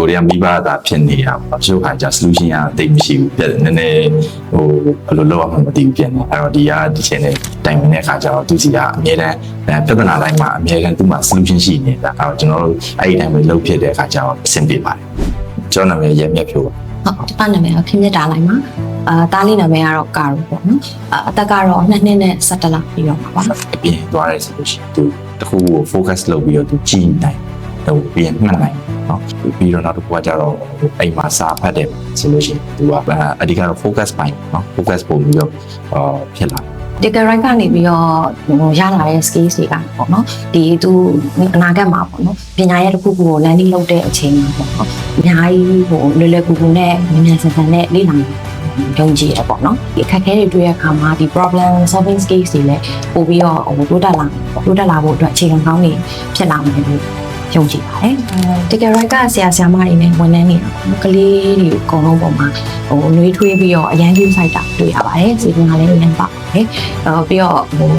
ကိုရီးယားမိဘသာဖြစ်နေတာပေါ့ချို့ခါကျ solution ကတိတ်မရှိဘူးနည်းနည်းဟိုဘယ်လိုလုပ်အောင်မသိဘူးဖြစ်နေအဲ့တော့ဒီချိန်နဲ့တိုင်ပင်တဲ့အခါကျတော့သူစီကအမြဲတမ်းပြဿနာတိုင်းမှာအမြဲတမ်းသူ့မှာ solution ရှိနေတာအဲ့တော့ကျွန်တော်တို့အဲ့ဒီတိုင်းပဲလုပ်ဖြစ်တဲ့အခါကျတော့အဆင်ပြေပါတယ်ကျွန်တော်နာမည်ရဲမြတ်ဖြိုးပါဟုတ်ဒီပါနာမည်ကခင်မြတ်တာလိုက်မှာတားလေးနာမည်ကတော့ကာရိုပေါ့နော်အသက်ကတော့2နှစ်နဲ့17လပြီးတော့ပါအပြင်သွားရဲဆိုလို့ရှိရင်သူတခုကို focus လုပ်ပြီးတော့သူကြည့်နိုင်ဟိုပြင်မှတ်နိုင်နော်ပြီးတော့နောက်တစ်ခုကကျတော့အိမ်မှာစာဖတ်တယ်ဆိုလို့ရှိရင်သူကအဓိကတော့ focus ပိုင်းနော် focus ပုံပြီးတော့ဖြစ်လာDigital rank ကနေပြီးတော့ရလာတဲ့ skills တွေကပေါ့နော်ဒီသူအနာဂတ်မှာပေါ့နော်ပညာရဲ့တစ်ခုခုကို landing လုပ်တဲ့အချိန်မှာပေါ့နော်အများကြီးဟိုလွယ်လွယ်ကူကူနဲ့မြန်ဆန်ဆန်နဲ့လေ့လာယုံကြည်ရပေါ့နော်ဒီအခက်အခဲတွေတွေ့ရခါမှာဒီ problem solving skills တွေလည်းပို့ပြီးတော့ဟိုတိုးတက်လာဖို့အတွက်အခြေခံကောင်းနေဖြစ်လာမယ်လို့ယုံကြည်ပါတယ်။ Digital rank ကဆရာမတွေနဲ့ဝန်ထမ်းနေတာပေါ့နော်ကလေးတွေအကုန်လုံးပုံမှာဟိုနှွေးထွေးပြီးတော့အရန်ယူဆိုင်တာတွေ့ရပါတယ်။စီစဉ်ကလည်းမြန်ပါပြီးတော့ဟို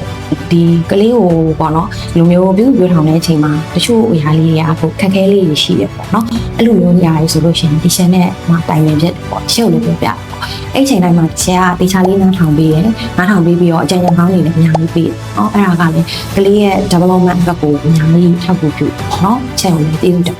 ဒီကလေးကိုပေါ့နော်လူမျိုးပြုထောင်တဲ့အချိန်မှာတချို့အရာလေးတွေကဟိုခက်ခဲလေးတွေရှိတယ်ပေါ့နော်အဲ့လိုမျိုးနေရာတွေဆိုလို့ရှိရင်ဒီရှင်နဲ့မှတိုင်ပင်ဖြစ်ပေါ့ရှုပ်လို့ပြောပြအဲ့ချိန်တိုင်းမှာဆရာကတေချာလေးနားထောင်ပေးတယ်နားထောင်ပေးပြီးတော့အကြံဉာဏ်ကောင်းတွေလည်းအများကြီးပေးတယ်เนาะအဲ့ဒါကလည်းကလေးရဲ့ development အတွက်ကိုအများကြီးထောက်ကူပြုเนาะချက်ကိုလည်းသိဦးတယ်